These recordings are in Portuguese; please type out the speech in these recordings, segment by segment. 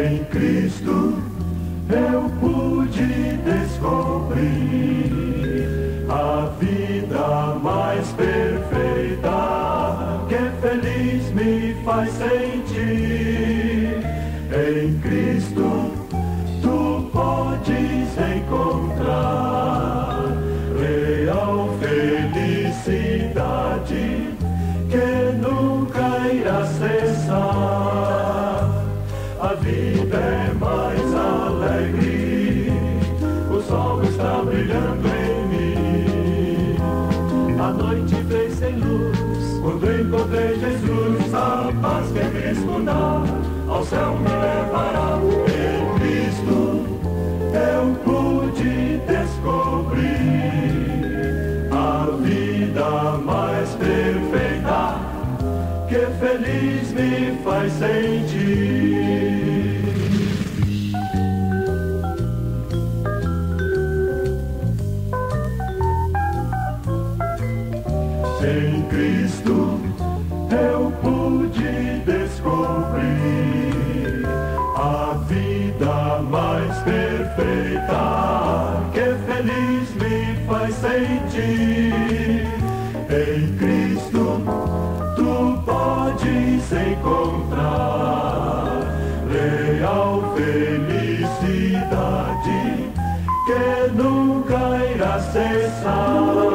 Em Cristo eu pude descobrir a vida mais perfeita que feliz me faz sentir. Em Cristo tu podes encontrar real felicidade que nunca irá cessar. A vida é mais alegre, o sol está brilhando em mim. A noite veio sem luz, quando encontrei Jesus, a paz que Cristo dá, ao céu me levará. Em Cristo eu pude descobrir a vida mais perfeita que feliz me faz sentir. Em Cristo eu pude descobrir a vida mais perfeita que feliz me faz sentir. Em Cristo tu podes encontrar real felicidade que nunca irá cessar.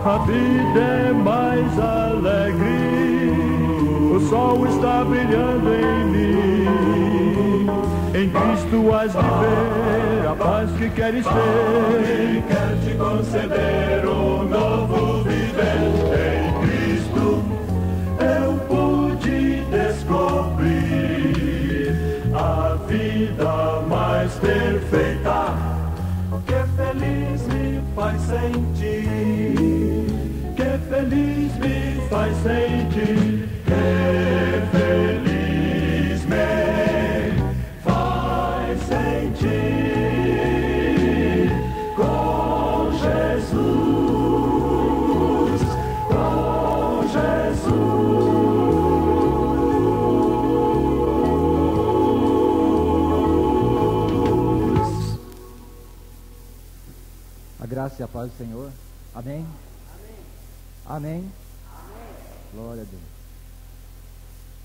A vida é mais alegre, o sol está brilhando em mim. Em Cristo has de ver a paz que queres ter. Ele quer te conceder um novo viver. Em Cristo eu pude descobrir a vida mais perfeita que feliz me faz sentir. Que feliz me faz sentir, que feliz me faz sentir. Com Jesus, com Jesus. A graça e a paz do Senhor. Amém. Amém. Amém. Glória a Deus.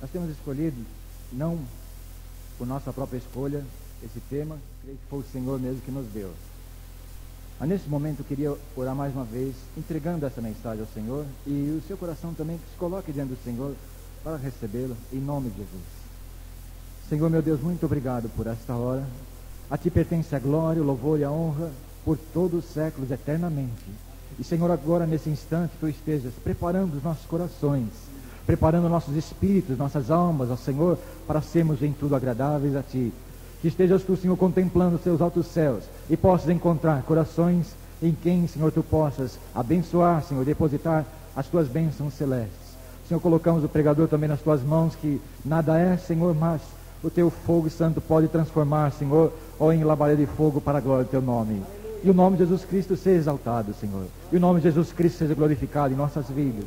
Nós temos escolhido, não por nossa própria escolha, esse tema, creio que foi o Senhor mesmo que nos deu. Mas nesse momento eu queria orar mais uma vez, entregando essa mensagem ao Senhor, e o seu coração também se coloque diante do Senhor para recebê-la, em nome de Jesus. Senhor meu Deus, muito obrigado por esta hora. A Ti pertence a glória, o louvor e a honra por todos os séculos, eternamente. E Senhor, agora nesse instante Tu estejas preparando os nossos corações, preparando nossos espíritos, nossas almas, ó Senhor, para sermos em tudo agradáveis a Ti. Que estejas Tu, Senhor, contemplando os Teus altos céus e possas encontrar corações em quem, Senhor, Tu possas abençoar, Senhor, depositar as Tuas bênçãos celestes. Senhor, colocamos o pregador também nas Tuas mãos, que nada é, Senhor, mas o Teu fogo santo pode transformar, Senhor, ou em labareda de fogo para a glória do Teu nome. E o nome de Jesus Cristo seja exaltado, Senhor. E o nome de Jesus Cristo seja glorificado em nossas vidas.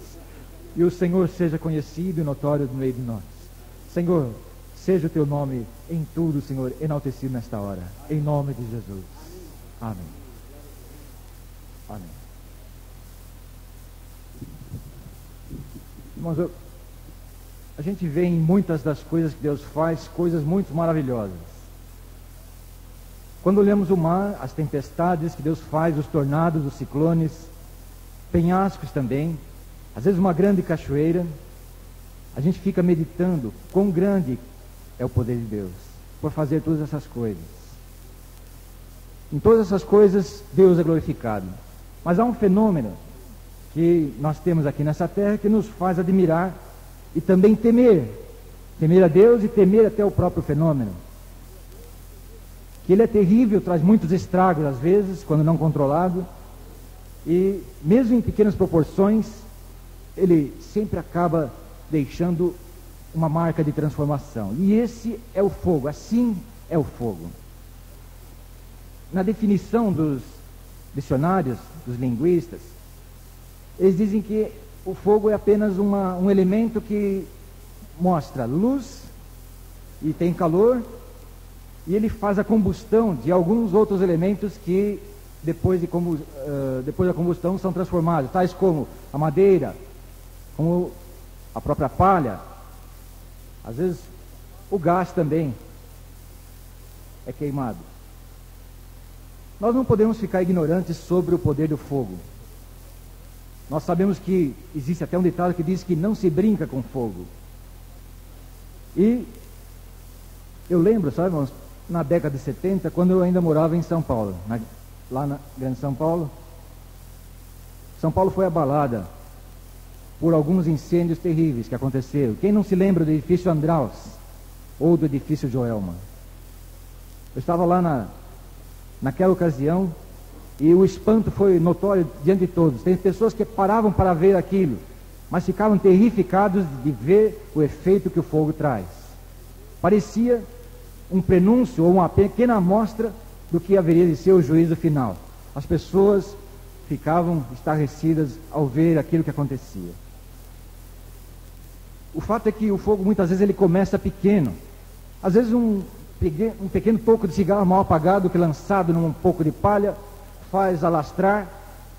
E o Senhor seja conhecido e notório no meio de nós. Senhor, seja o Teu nome em tudo, Senhor, enaltecido nesta hora. Em nome de Jesus. Amém. Amém. Irmãos, a gente vê em muitas das coisas que Deus faz, coisas muito maravilhosas. Quando olhamos o mar, as tempestades que Deus faz, os tornados, os ciclones, penhascos também, às vezes uma grande cachoeira, a gente fica meditando quão grande é o poder de Deus por fazer todas essas coisas. Em todas essas coisas, Deus é glorificado. Mas há um fenômeno que nós temos aqui nessa terra que nos faz admirar e também temer. Temer a Deus e temer até o próprio fenômeno. Que ele é terrível, traz muitos estragos às vezes, quando não controlado, e mesmo em pequenas proporções, ele sempre acaba deixando uma marca de transformação. E esse é o fogo, assim é o fogo. Na definição dos dicionários, dos linguistas, eles dizem que o fogo é apenas um elemento que mostra luz e tem calor, e ele faz a combustão de alguns outros elementos que depois da combustão são transformados, tais como a madeira, como a própria palha, às vezes o gás também é queimado. Nós não podemos ficar ignorantes sobre o poder do fogo. Nós sabemos que existe até um ditado que diz que não se brinca com fogo. E eu lembro, sabe, irmãos, na década de 70, quando eu ainda morava em São Paulo, lá na Grande São Paulo. São Paulo foi abalada por alguns incêndios terríveis que aconteceram. Quem não se lembra do edifício Andraus ou do edifício Joelma? Eu estava lá naquela ocasião e o espanto foi notório diante de todos. Tem pessoas que paravam para ver aquilo, mas ficavam terrificados de ver o efeito que o fogo traz. Parecia um prenúncio ou uma pequena amostra do que haveria de ser o juízo final. As pessoas ficavam estarrecidas ao ver aquilo que acontecia. O fato é que o fogo muitas vezes ele começa pequeno. Às vezes um pequeno toco de cigarro mal apagado que lançado num pouco de palha faz alastrar.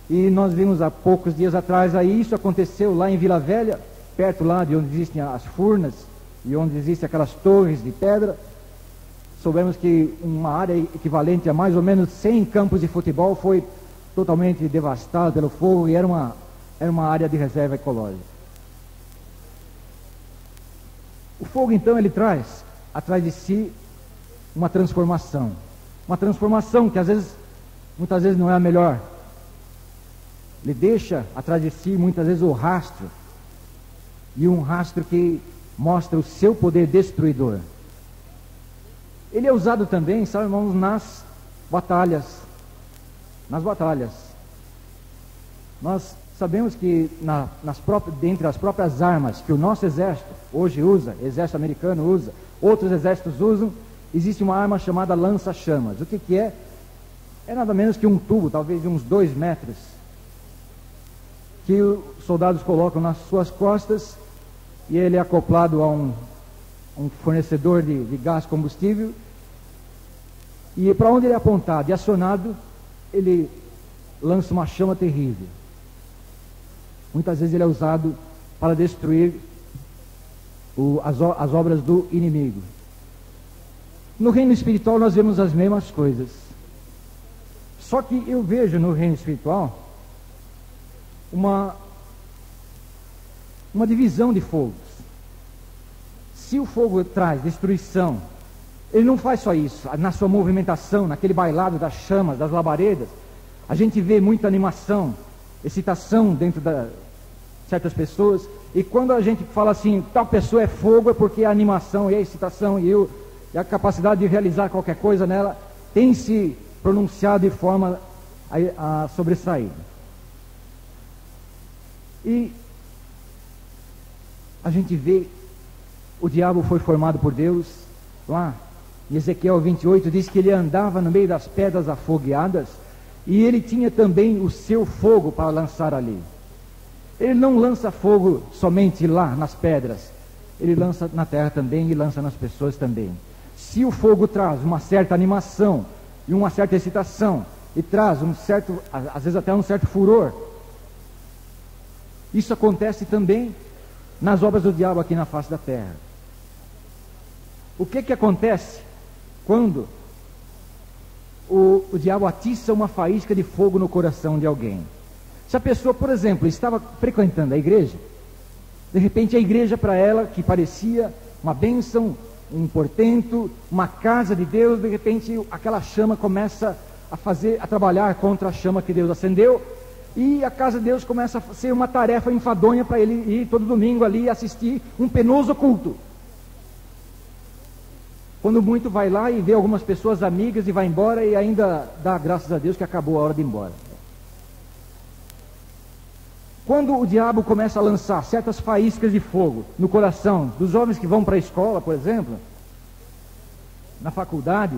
E nós vimos há poucos dias atrás aí, isso aconteceu lá em Vila Velha, perto lá de onde existem as furnas e onde existem aquelas torres de pedra. Soubemos que uma área equivalente a mais ou menos 100 campos de futebol foi totalmente devastada pelo fogo e era uma área de reserva ecológica. O fogo então ele traz atrás de si uma transformação que muitas vezes não é a melhor. Ele deixa atrás de si muitas vezes o rastro, e um rastro que mostra o seu poder destruidor. Ele é usado também, sabe, irmãos, nas batalhas. Nós sabemos que dentre as próprias armas que o nosso exército hoje usa, exército americano usa, outros exércitos usam, existe uma arma chamada lança-chamas. O que é? É nada menos que um tubo, talvez de uns 2 metros, que os soldados colocam nas suas costas, e ele é acoplado a um fornecedor de gás combustível, e para onde ele é apontado e acionado, ele lança uma chama terrível. Muitas vezes ele é usado para destruir as obras do inimigo. No reino espiritual nós vemos as mesmas coisas, só que eu vejo no reino espiritual uma divisão de fogos. Se o fogo traz destruição, ele não faz só isso. Na sua movimentação, naquele bailado das chamas, das labaredas, a gente vê muita animação, excitação dentro de certas pessoas. E quando a gente fala assim, tal pessoa é fogo, é porque a animação e a excitação e a capacidade de realizar qualquer coisa nela tem se pronunciado de forma a sobressair. E a gente vê, o diabo foi formado por Deus. Lá em Ezequiel 28 diz que ele andava no meio das pedras afogueadas, e ele tinha também o seu fogo para lançar ali. Ele não lança fogo somente lá nas pedras, ele lança na terra também e lança nas pessoas também. Se o fogo traz uma certa animação e uma certa excitação, e traz às vezes até um certo furor, isso acontece também nas obras do diabo aqui na face da terra. O que acontece quando o diabo atiça uma faísca de fogo no coração de alguém? Se a pessoa, por exemplo, estava frequentando a igreja, de repente a igreja para ela, que parecia uma bênção, um portento, uma casa de Deus, de repente aquela chama começa a trabalhar contra a chama que Deus acendeu, e a casa de Deus começa a ser uma tarefa enfadonha para ele ir todo domingo ali assistir um penoso culto. Quando muito vai lá e vê algumas pessoas amigas e vai embora, e ainda dá graças a Deus que acabou a hora de ir embora. Quando o diabo começa a lançar certas faíscas de fogo no coração dos jovens que vão para a escola, por exemplo, na faculdade,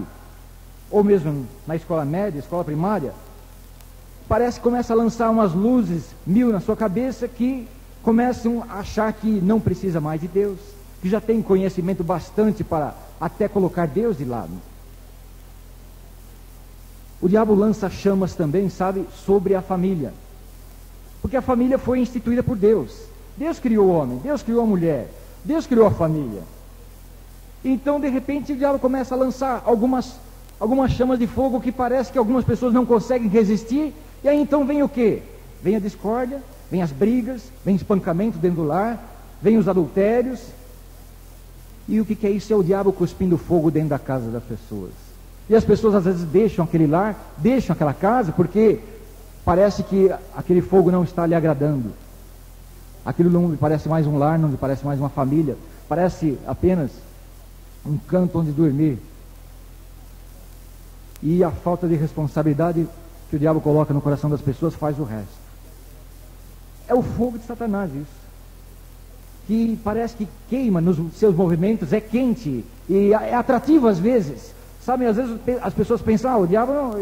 ou mesmo na escola média, escola primária, parece que começa a lançar umas luzes mil na sua cabeça, que começam a achar que não precisa mais de Deus, que já tem conhecimento bastante para até colocar Deus de lado. O diabo lança chamas também, sabe, sobre a família. Porque a família foi instituída por Deus. Deus criou o homem, Deus criou a mulher, Deus criou a família. Então, de repente, o diabo começa a lançar algumas chamas de fogo que parece que algumas pessoas não conseguem resistir. E aí então vem o quê? Vem a discórdia, vem as brigas, vem espancamento dentro do lar, vem os adultérios. E o que é isso? É o diabo cuspindo fogo dentro da casa das pessoas. E as pessoas às vezes deixam aquele lar, deixam aquela casa, porque parece que aquele fogo não está lhe agradando. Aquilo não lhe parece mais um lar, não lhe parece mais uma família, parece apenas um canto onde dormir. E a falta de responsabilidade que o diabo coloca no coração das pessoas faz o resto. É o fogo de Satanás isso, que parece que queima nos seus movimentos, é quente e é atrativo às vezes. Sabe, às vezes as pessoas pensam, o diabo, não,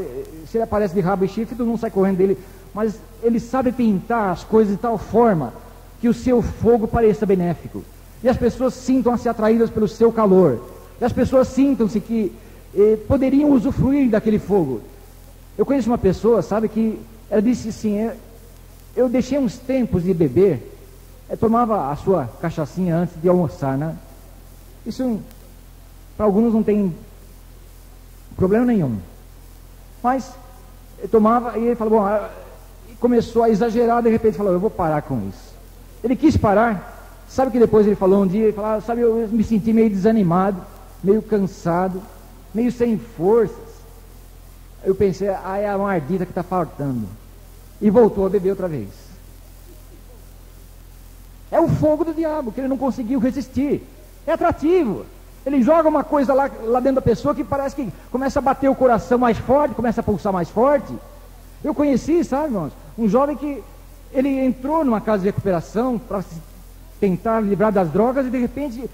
se ele aparece de rabo e chifre, todo mundo sai correndo dele. Mas ele sabe pintar as coisas de tal forma que o seu fogo pareça benéfico. E as pessoas sintam-se atraídas pelo seu calor. E as pessoas sintam-se que poderiam usufruir daquele fogo. Eu conheço uma pessoa, sabe, que ela disse assim, eu deixei uns tempos de beber, tomava a sua cachaçinha antes de almoçar, né? Isso, para alguns não tem problema nenhum. Mas, ele tomava e ele falou, começou a exagerar, de repente falou, eu vou parar com isso. Ele quis parar, sabe que depois ele falou um dia, ele falou, sabe, eu me senti meio desanimado, meio cansado, meio sem forças. Eu pensei, é a ardita que está faltando. E voltou a beber outra vez. É o fogo do diabo, que ele não conseguiu resistir. É atrativo. Ele joga uma coisa lá dentro da pessoa que parece que começa a bater o coração mais forte, começa a pulsar mais forte. Eu conheci, sabe, irmãos, um jovem que ele entrou numa casa de recuperação para tentar livrar das drogas e de repente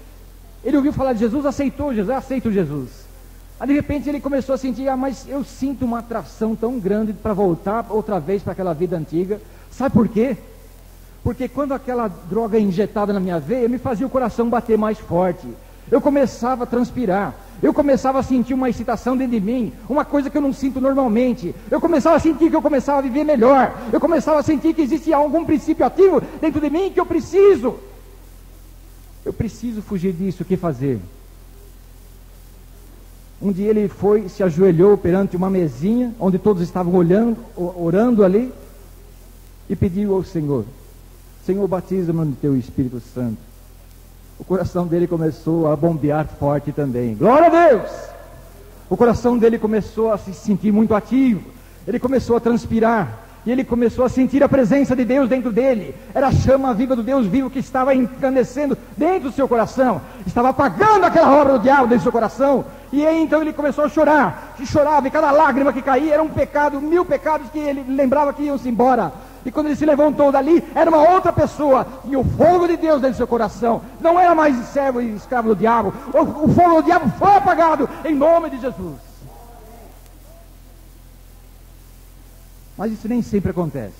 ele ouviu falar de Jesus, aceitou Jesus, aceito Jesus. Aí de repente ele começou a sentir, mas eu sinto uma atração tão grande para voltar outra vez para aquela vida antiga. Sabe por quê? Porque quando aquela droga injetada na minha veia, me fazia o coração bater mais forte. Eu começava a transpirar, eu começava a sentir uma excitação dentro de mim, uma coisa que eu não sinto normalmente. Eu começava a sentir que eu começava a viver melhor. Eu começava a sentir que existia algum princípio ativo dentro de mim que eu preciso fugir disso. O que fazer? Um dia ele foi, se ajoelhou perante uma mesinha, onde todos estavam orando ali, e pediu ao Senhor, Senhor, batiza-me no teu Espírito Santo. O coração dele começou a bombear forte também. Glória a Deus! O coração dele começou a se sentir muito ativo. Ele começou a transpirar. E ele começou a sentir a presença de Deus dentro dele. Era a chama viva do Deus vivo que estava incandescendo dentro do seu coração. Estava apagando aquela obra do diabo dentro do seu coração. E aí então ele começou a chorar. E chorava, e cada lágrima que caía era um pecado, 1000 pecados que ele lembrava que iam-se embora. E quando ele se levantou dali, era uma outra pessoa. E o fogo de Deus dentro do seu coração não era mais servo e escravo do diabo. O fogo do diabo foi apagado em nome de Jesus. Mas isso nem sempre acontece.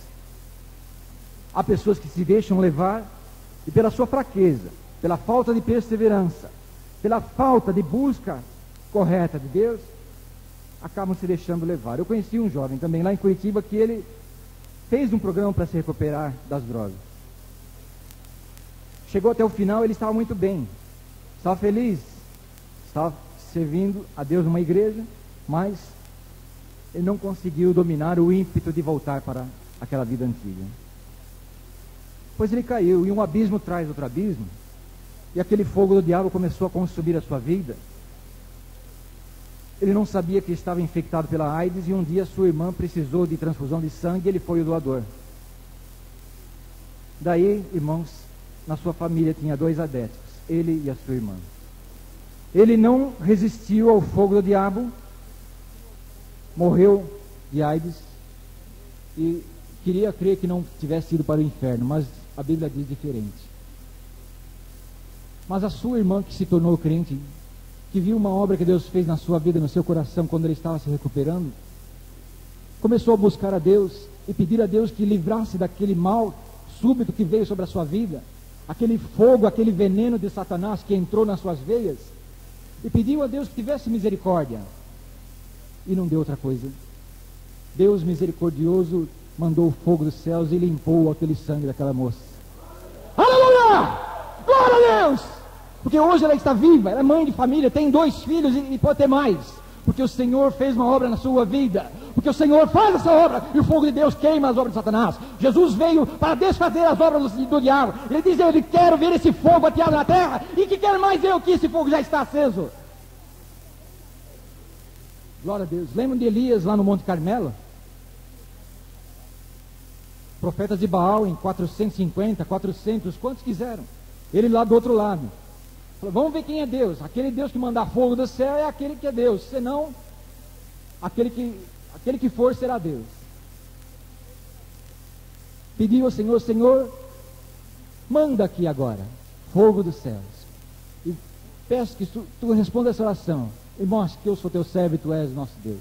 Há pessoas que se deixam levar e pela sua fraqueza, pela falta de perseverança, pela falta de busca correta de Deus, acabam se deixando levar. Eu conheci um jovem também lá em Curitiba que ele fez um programa para se recuperar das drogas. Chegou até o final, ele estava muito bem, estava feliz, estava servindo a Deus numa igreja, mas ele não conseguiu dominar o ímpeto de voltar para aquela vida antiga. Pois ele caiu, e um abismo traz outro abismo, e aquele fogo do diabo começou a consumir a sua vida. Ele não sabia que estava infectado pela AIDS, e um dia sua irmã precisou de transfusão de sangue, e ele foi o doador. Daí, irmãos, na sua família tinha 2 adeptos, ele e a sua irmã. Ele não resistiu ao fogo do diabo, morreu de AIDS e queria crer que não tivesse ido para o inferno, mas a Bíblia diz diferente. Mas a sua irmã, que se tornou crente, que viu uma obra que Deus fez na sua vida, no seu coração, quando ele estava se recuperando, começou a buscar a Deus e pedir a Deus que livrasse daquele mal súbito que veio sobre a sua vida, aquele fogo, aquele veneno de Satanás que entrou nas suas veias. e pediu a Deus que tivesse misericórdia. E não deu outra coisa. Deus misericordioso mandou o fogo dos céus e limpou aquele sangue daquela moça. Aleluia! Glória a Deus! Porque hoje ela está viva, ela é mãe de família, tem 2 filhos e pode ter mais. Porque o Senhor fez uma obra na sua vida. Porque o Senhor faz essa obra e o fogo de Deus queima as obras de Satanás. Jesus veio para desfazer as obras do diabo. Ele diz: eu quero ver esse fogo ateado na terra. E que quero mais eu que esse fogo já está aceso. Glória a Deus. Lembram de Elias lá no Monte Carmelo? Profetas de Baal em 450, 400, quantos quiseram? Ele lá do outro lado. Falou: vamos ver quem é Deus. Aquele Deus que mandar fogo do céu é aquele que é Deus. Senão, aquele que for será Deus. Pediu ao Senhor: Senhor, manda aqui agora fogo dos céus. E peço que tu responda essa oração e mostre que eu sou teu servo e tu és nosso Deus.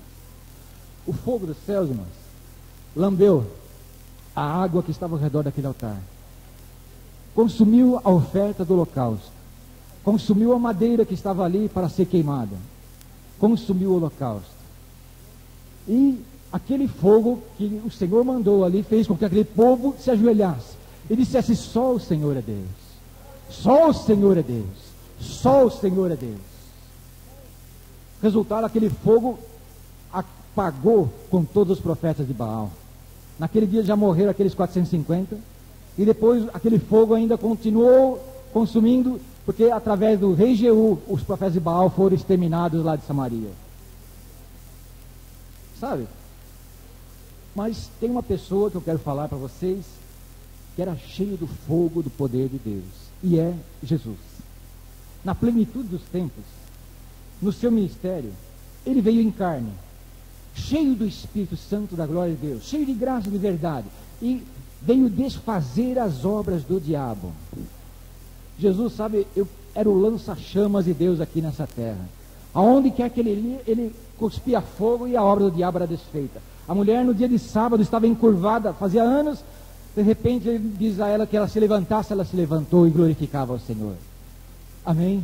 O fogo dos céus, irmãos, lambeu a água que estava ao redor daquele altar, consumiu a oferta do holocausto, consumiu a madeira que estava ali para ser queimada, consumiu o holocausto. E aquele fogo que o Senhor mandou ali fez com que aquele povo se ajoelhasse e dissesse: só o Senhor é Deus, só o Senhor é Deus, só o Senhor é Deus. Resultado, aquele fogo apagou com todos os profetas de Baal. Naquele dia já morreram aqueles 450, e depois aquele fogo ainda continuou consumindo, porque através do rei Jeú, os profetas de Baal foram exterminados lá de Samaria. Sabe? Mas tem uma pessoa que eu quero falar para vocês, que era cheio do fogo do poder de Deus, e é Jesus. Na plenitude dos tempos, no seu ministério, ele veio em carne, cheio do Espírito Santo da glória de Deus, cheio de graça e de verdade, e veio desfazer as obras do diabo. Jesus, sabe, era o lança-chamas de Deus aqui nessa terra. Aonde quer que ele ia, ele cuspia fogo e a obra do diabo era desfeita. A mulher no dia de sábado estava encurvada, fazia anos, de repente ele diz a ela que ela se levantasse, ela se levantou e glorificava ao Senhor. Amém?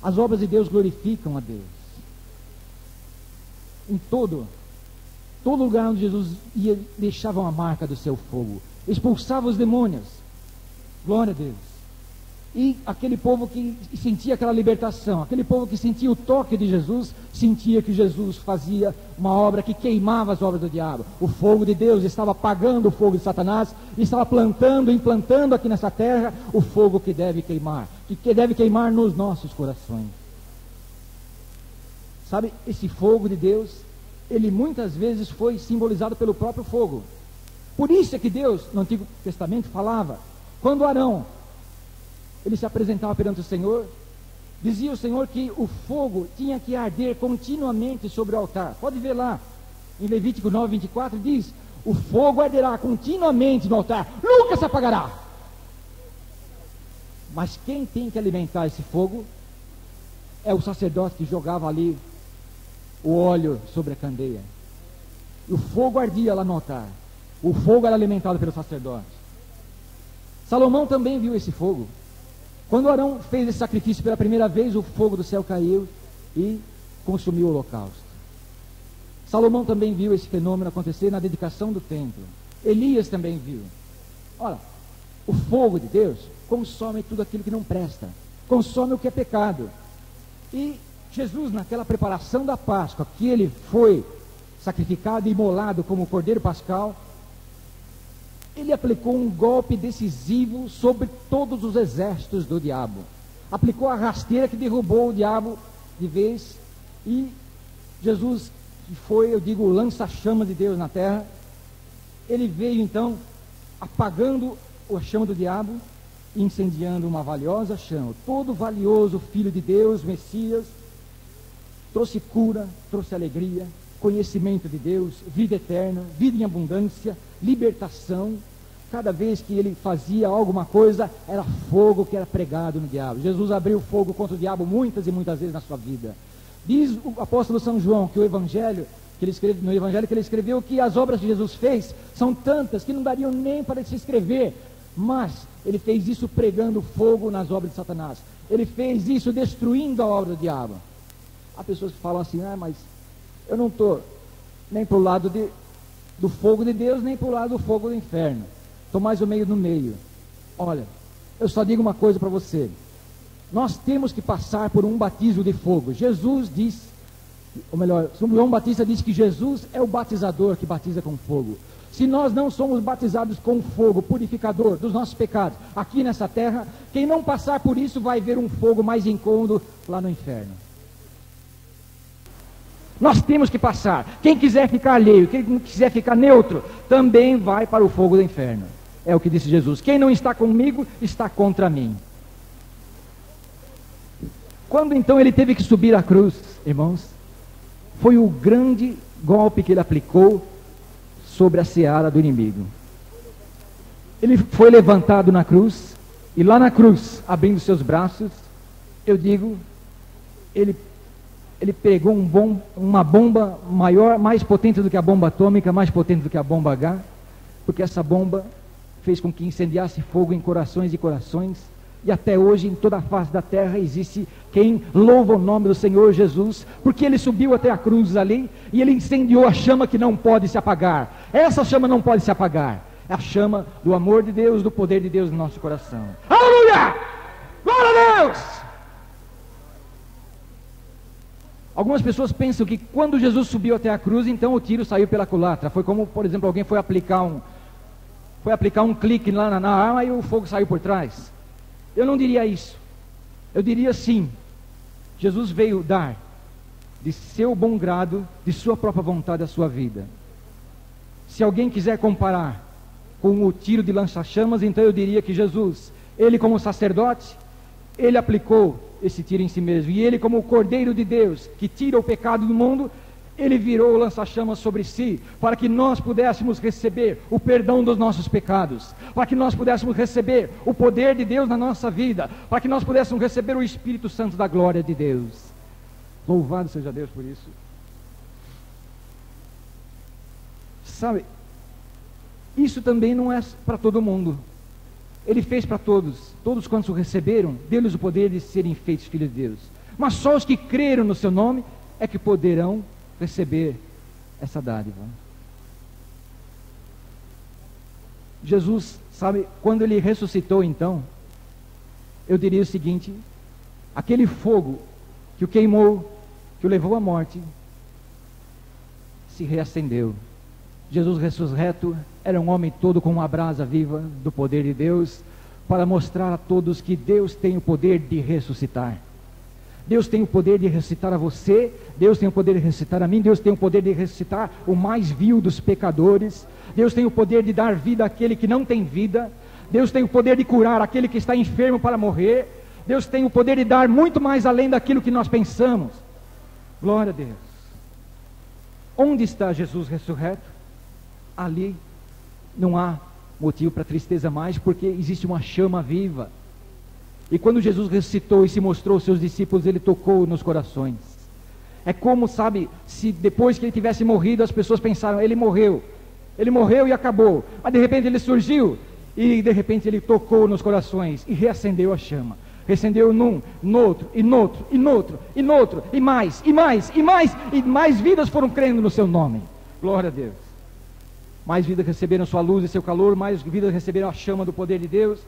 As obras de Deus glorificam a Deus. Em todo lugar onde Jesus ia, deixava uma marca do seu fogo, expulsava os demônios. Glória a Deus. E aquele povo que sentia aquela libertação, aquele povo que sentia o toque de Jesus, sentia que Jesus fazia uma obra que queimava as obras do diabo. O fogo de Deus estava apagando o fogo de Satanás, e estava plantando, implantando aqui nessa terra o fogo que deve queimar, que deve queimar nos nossos corações. Sabe, esse fogo de Deus, ele muitas vezes foi simbolizado pelo próprio fogo. Por isso é que Deus, no Antigo Testamento, falava, quando Arão, ele se apresentava perante o Senhor, dizia o Senhor que o fogo tinha que arder continuamente sobre o altar. Pode ver lá, em Levítico 9, 24, diz, o fogo arderá continuamente no altar, nunca se apagará. Mas quem tem que alimentar esse fogo é o sacerdote que jogava ali o óleo sobre a candeia. E o fogo ardia lá no altar. O fogo era alimentado pelo sacerdote. Salomão também viu esse fogo. Quando Arão fez esse sacrifício pela primeira vez, o fogo do céu caiu e consumiu o holocausto. Salomão também viu esse fenômeno acontecer na dedicação do templo. Elias também viu. Olha, o fogo de Deus consome tudo aquilo que não presta, consome o que é pecado. E Jesus, naquela preparação da Páscoa, que ele foi sacrificado e imolado como o cordeiro pascal, ele aplicou um golpe decisivo sobre todos os exércitos do diabo. Aplicou a rasteira que derrubou o diabo de vez. E Jesus, que foi, eu digo, o lança-chamas de Deus na terra, ele veio então apagando a chama do diabo, incendiando uma valiosa chama. Todo valioso Filho de Deus, Messias, trouxe cura, trouxe alegria, conhecimento de Deus, vida eterna, vida em abundância, libertação. Cada vez que ele fazia alguma coisa, era fogo que era pregado no diabo. Jesus abriu fogo contra o diabo muitas e muitas vezes na sua vida. Diz o apóstolo São João que o evangelho que ele escreve, no evangelho que ele escreveu, que as obras que Jesus fez são tantas que não dariam nem para se escrever, mas ele fez isso pregando fogo nas obras de Satanás. Ele fez isso destruindo a obra do diabo. Há pessoas que falam assim: mas eu não estou nem para o lado do fogo de Deus, nem para o lado do fogo do inferno. Estou mais ou menos no meio. Olha, eu só digo uma coisa para você: nós temos que passar por um batismo de fogo. Jesus diz, ou melhor, João Batista diz que Jesus é o batizador que batiza com fogo. Se nós não somos batizados com fogo purificador dos nossos pecados aqui nessa terra, quem não passar por isso vai ver um fogo mais incômodo lá no inferno. Nós temos que passar. Quem quiser ficar alheio, quem quiser ficar neutro, também vai para o fogo do inferno. É o que disse Jesus: quem não está comigo, está contra mim. Quando então ele teve que subir à cruz, irmãos, foi o grande golpe que ele aplicou sobre a seara do inimigo. Ele foi levantado na cruz, e lá na cruz, abrindo seus braços, eu digo, ele pegou uma bomba maior, mais potente do que a bomba atômica, mais potente do que a bomba H, porque essa bomba fez com que incendiasse fogo em corações e corações, e até hoje em toda a face da terra existe quem louva o nome do Senhor Jesus, porque ele subiu até a cruz ali, e ele incendiou a chama que não pode se apagar. Essa chama não pode se apagar, é a chama do amor de Deus, do poder de Deus no nosso coração. Aleluia! Glória a Deus! Algumas pessoas pensam que quando Jesus subiu até a cruz, então o tiro saiu pela culatra. Foi como, por exemplo, alguém foi aplicar um clique lá na arma e o fogo saiu por trás. Eu não diria isso. Eu diria sim: Jesus veio dar de seu bom grado, de sua própria vontade, a sua vida. Se alguém quiser comparar com o tiro de lança-chamas, então eu diria que Jesus, ele como sacerdote, ele aplicou esse tiro em si mesmo, e ele como o Cordeiro de Deus, que tira o pecado do mundo, ele virou o lança-chamas sobre si, para que nós pudéssemos receber o perdão dos nossos pecados, para que nós pudéssemos receber o poder de Deus na nossa vida, para que nós pudéssemos receber o Espírito Santo da glória de Deus. Louvado seja Deus por isso. Sabe, isso também não é para todo mundo. Ele fez para todos quantos o receberam, deu-lhes o poder de serem feitos filhos de Deus. Mas só os que creram no seu nome é que poderão receber essa dádiva. Jesus, sabe, quando ele ressuscitou então, eu diria o seguinte: aquele fogo que o queimou, que o levou à morte, se reacendeu. Jesus ressurreto era um homem todo com uma brasa viva do poder de Deus, para mostrar a todos que Deus tem o poder de ressuscitar. Deus tem o poder de ressuscitar a você, Deus tem o poder de ressuscitar a mim, Deus tem o poder de ressuscitar o mais vil dos pecadores, Deus tem o poder de dar vida àquele que não tem vida, Deus tem o poder de curar aquele que está enfermo para morrer, Deus tem o poder de dar muito mais além daquilo que nós pensamos. Glória a Deus. Onde está Jesus ressurreto? Ali não há motivo para tristeza mais, porque existe uma chama viva. E quando Jesus ressuscitou e se mostrou aos seus discípulos, ele tocou nos corações. É como, sabe, se depois que ele tivesse morrido, as pessoas pensaram: ele morreu e acabou. Mas de repente ele surgiu, e de repente ele tocou nos corações e reacendeu a chama. Reacendeu num, no outro, e no outro, e no outro, e no outro, e mais, e mais, e mais, e mais vidas foram crendo no seu nome. Glória a Deus. Mais vidas receberam sua luz e seu calor, mais vidas receberam a chama do poder de Deus.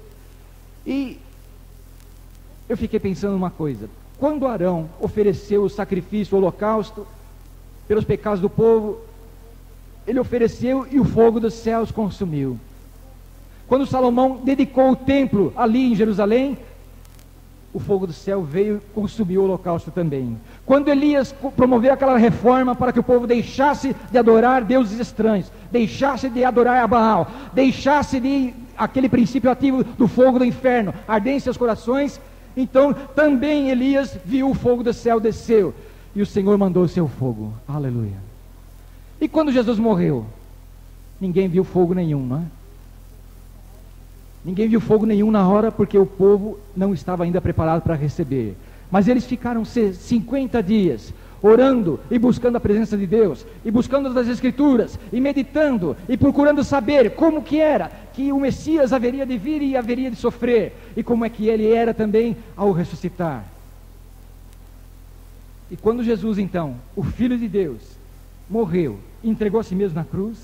E eu fiquei pensando uma coisa: quando Arão ofereceu o sacrifício, o holocausto, pelos pecados do povo, ele ofereceu e o fogo dos céus consumiu. Quando Salomão dedicou o templo ali em Jerusalém, o fogo do céu veio e consumiu o holocausto também. Quando Elias promoveu aquela reforma para que o povo deixasse de adorar deuses estranhos, deixasse de adorar a Baal, deixasse de aquele princípio ativo do fogo do inferno arder em seus corações, então também Elias viu o fogo do céu desceu, e o Senhor mandou o seu fogo. Aleluia. E quando Jesus morreu, ninguém viu fogo nenhum, não é? Ninguém viu fogo nenhum na hora, porque o povo não estava ainda preparado para receber. Mas eles ficaram 50 dias orando e buscando a presença de Deus, e buscando as Escrituras, e meditando, e procurando saber como que era que o Messias haveria de vir e haveria de sofrer, e como é que ele era também ao ressuscitar. E quando Jesus então, o Filho de Deus, morreu, entregou a si mesmo na cruz,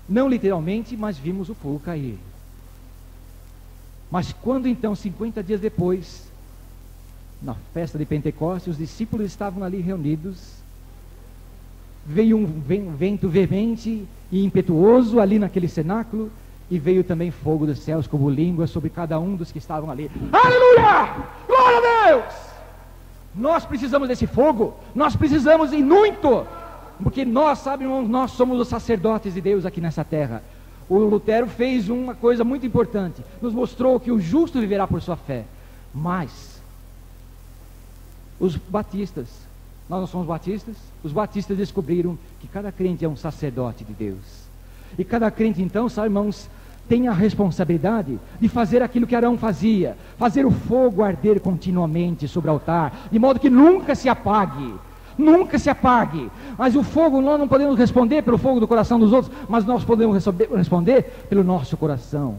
não literalmente, mas vimos o fogo cair. Mas quando então, 50 dias depois, na festa de Pentecostes, os discípulos estavam ali reunidos, veio um vento veemente e impetuoso ali naquele cenáculo, e veio também fogo dos céus como língua sobre cada um dos que estavam ali. Aleluia! Glória a Deus! Nós precisamos desse fogo, nós precisamos e muito, porque nós, sabe, irmãos, nós somos os sacerdotes de Deus aqui nessa terra. O Lutero fez uma coisa muito importante, nos mostrou que o justo viverá por sua fé, mas os batistas, nós não somos batistas, os batistas descobriram que cada crente é um sacerdote de Deus, e cada crente então, sabe, irmãos, tem a responsabilidade de fazer aquilo que Arão fazia, fazer o fogo arder continuamente sobre o altar, de modo que nunca se apague, mas o fogo nós não podemos responder pelo fogo do coração dos outros, mas nós podemos responder pelo nosso coração,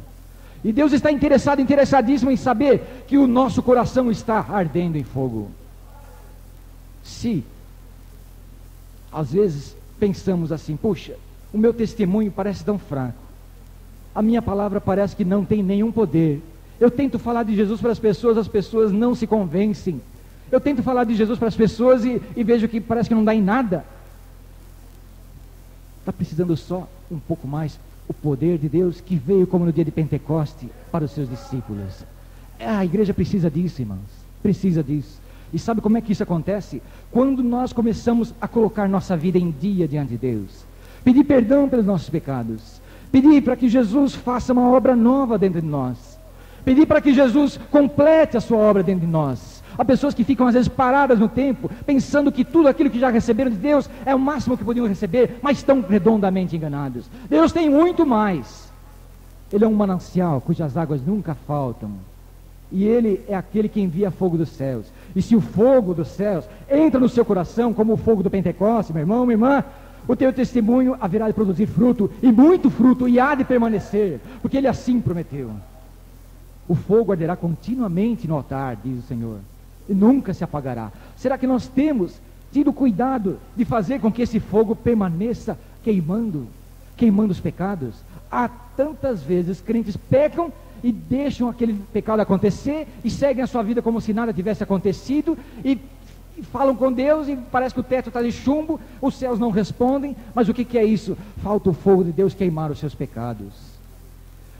e Deus está interessadíssimo em saber que o nosso coração está ardendo em fogo. Se às vezes pensamos assim, puxa, o meu testemunho parece tão fraco, a minha palavra parece que não tem nenhum poder, eu tento falar de Jesus para as pessoas não se convencem, eu tento falar de Jesus para as pessoas e vejo que parece que não dá em nada. Está precisando só um pouco mais o poder de Deus que veio como no dia de Pentecoste para os seus discípulos. A igreja precisa disso, irmãos, precisa disso. E sabe como é que isso acontece? Quando nós começamos a colocar nossa vida em dia diante de Deus, pedir perdão pelos nossos pecados, pedir para que Jesus faça uma obra nova dentro de nós, pedir para que Jesus complete a sua obra dentro de nós. Há pessoas que ficam às vezes paradas no tempo, pensando que tudo aquilo que já receberam de Deus é o máximo que podiam receber, mas estão redondamente enganados. Deus tem muito mais. Ele é um manancial cujas águas nunca faltam, e Ele é aquele que envia fogo dos céus. E se o fogo dos céus entra no seu coração, como o fogo do Pentecostes, meu irmão, minha irmã, o teu testemunho haverá de produzir fruto, e muito fruto, e há de permanecer, porque Ele assim prometeu. O fogo arderá continuamente no altar, diz o Senhor, e nunca se apagará. Será que nós temos tido cuidado de fazer com que esse fogo permaneça queimando os pecados? Há tantas vezes crentes pecam e deixam aquele pecado acontecer e seguem a sua vida como se nada tivesse acontecido, e falam com Deus e parece que o teto está de chumbo, os céus não respondem. Mas o que é isso? Falta o fogo de Deus queimar os seus pecados.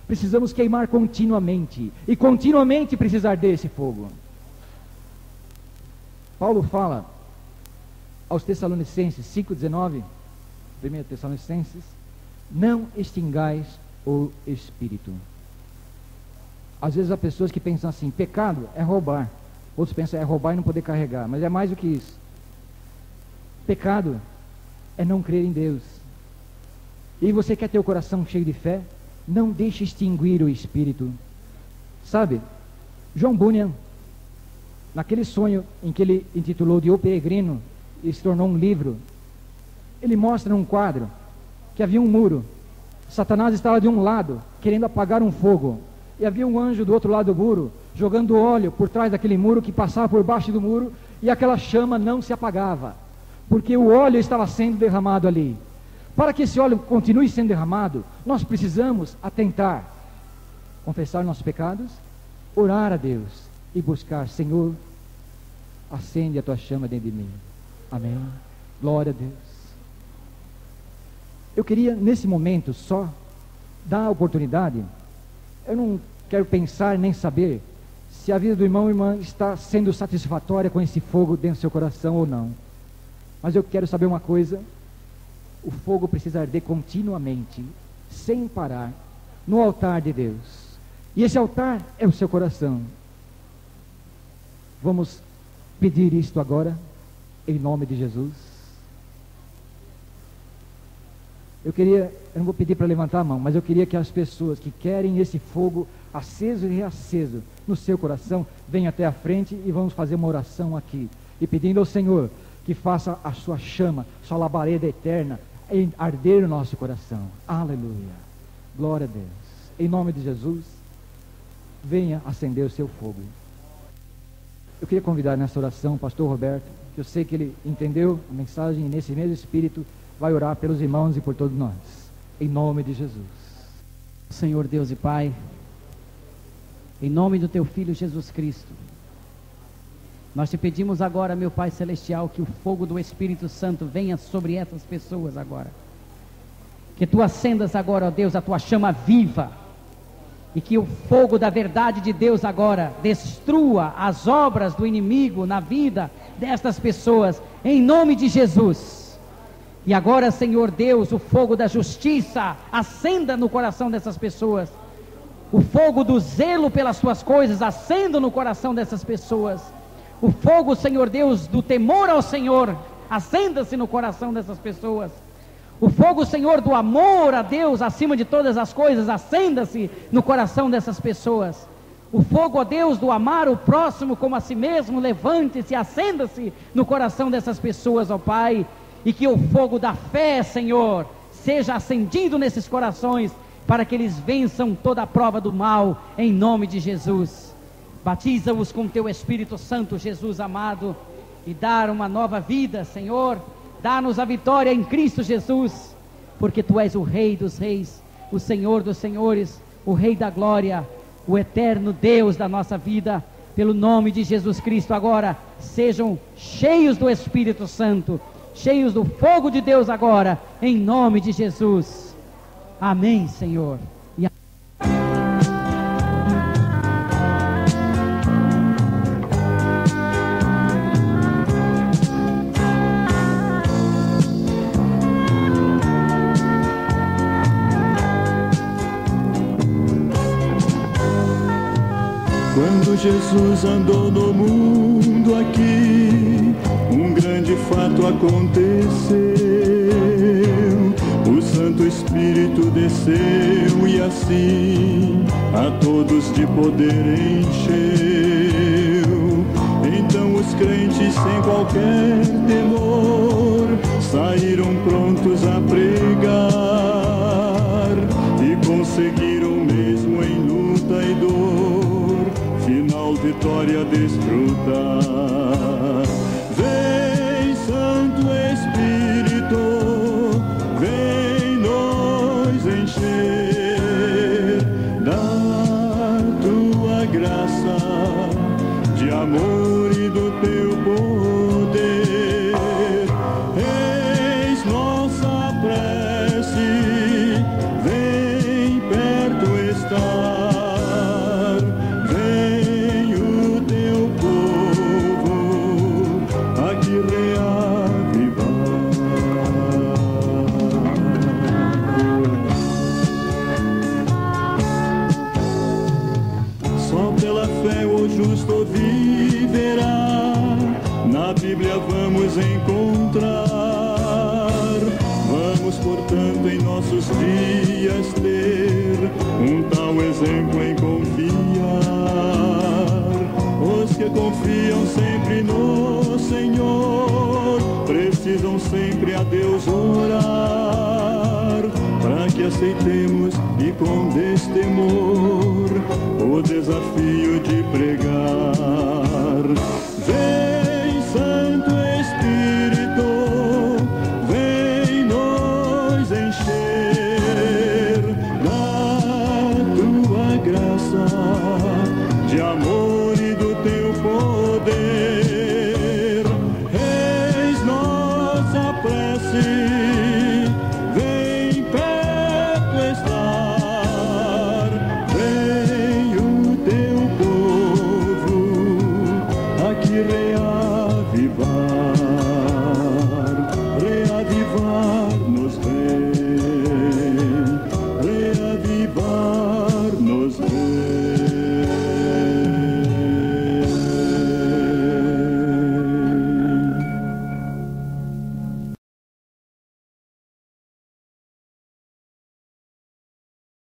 Precisamos queimar continuamente, e continuamente precisar desse fogo. Paulo fala aos Tessalonicenses 5,19, 1 Tessalonicenses, não extingais o Espírito. Às vezes há pessoas que pensam assim, pecado é roubar. Outros pensam, é roubar e não poder carregar, mas é mais do que isso. Pecado é não crer em Deus. E você quer ter o coração cheio de fé? Não deixe extinguir o Espírito. Sabe, John Bunyan, naquele sonho em que ele intitulou de O Peregrino, e se tornou um livro, ele mostra num quadro que havia um muro. Satanás estava de um lado, querendo apagar um fogo, e havia um anjo do outro lado do muro, jogando óleo por trás daquele muro, que passava por baixo do muro, e aquela chama não se apagava, porque o óleo estava sendo derramado ali. Para que esse óleo continue sendo derramado, nós precisamos atentar, confessar nossos pecados, orar a Deus e buscar, Senhor, acende a tua chama dentro de mim. Amém. Glória a Deus. Eu queria nesse momento só dar a oportunidade. Eu não quero pensar nem saber se a vida do irmão ou irmã está sendo satisfatória com esse fogo dentro do seu coração ou não, mas eu quero saber uma coisa: o fogo precisa arder continuamente, sem parar, no altar de Deus, e esse altar é o seu coração. Vamos pedir isto agora, em nome de Jesus. Eu não vou pedir para levantar a mão, mas eu queria que as pessoas que querem esse fogo aceso e reaceso no seu coração venham até a frente, e vamos fazer uma oração aqui, e pedindo ao Senhor que faça a sua chama, sua labareda eterna, arder o nosso coração. Aleluia. Glória a Deus. Em nome de Jesus, venha acender o seu fogo. Eu queria convidar nessa oração o pastor Roberto, que eu sei que ele entendeu a mensagem e nesse mesmo espírito vai orar pelos irmãos e por todos nós. Em nome de Jesus. Senhor Deus e Pai, em nome do Teu Filho Jesus Cristo, nós te pedimos agora, meu Pai Celestial, que o fogo do Espírito Santo venha sobre essas pessoas agora. Que Tu acendas agora, ó Deus, a Tua chama viva. E que o fogo da verdade de Deus agora destrua as obras do inimigo na vida destas pessoas, em nome de Jesus. E agora, Senhor Deus, o fogo da justiça acenda no coração dessas pessoas. O fogo do zelo pelas Tuas coisas acenda no coração dessas pessoas. O fogo, Senhor Deus, do temor ao Senhor, acenda-se no coração dessas pessoas. O fogo, Senhor, do amor a Deus acima de todas as coisas, acenda-se no coração dessas pessoas. O fogo, ó Deus, do amar o próximo como a si mesmo, levante-se, acenda-se no coração dessas pessoas, ó Pai. E que o fogo da fé, Senhor, seja acendido nesses corações, para que eles vençam toda a prova do mal, em nome de Jesus. Batiza-os com Teu Espírito Santo, Jesus amado, e dá uma nova vida, Senhor. Dá-nos a vitória em Cristo Jesus, porque Tu és o Rei dos Reis, o Senhor dos Senhores, o Rei da Glória, o eterno Deus da nossa vida. Pelo nome de Jesus Cristo, agora, sejam cheios do Espírito Santo, cheios do fogo de Deus agora, em nome de Jesus. Amém, Senhor. Quando Jesus andou no mundo aqui, um grande fato aconteceu. O Santo Espírito desceu e assim a todos de poder encheu. Então os crentes, sem qualquer temor, saíram prontos a pregar e conseguiram mesmo em luta e dor, final vitória desfrutar. Vem Santo Espírito, vem nos encher da Tua graça, de amor e do Teu poder. Eis nossa prece, vem perto estar. Justo viverá, na Bíblia vamos encontrar. Vamos, portanto, em nossos dias ter um tal exemplo em confiar. Os que confiam sempre no Senhor precisam sempre a Deus orar, para que aceitemos e com destemor o desafio de pregar. Vem Santo Espírito, vem nos encher da Tua graça, de amor e do Teu poder. Eis nossa prece, vem perto estar. Vem o Teu povo aqui reavivar.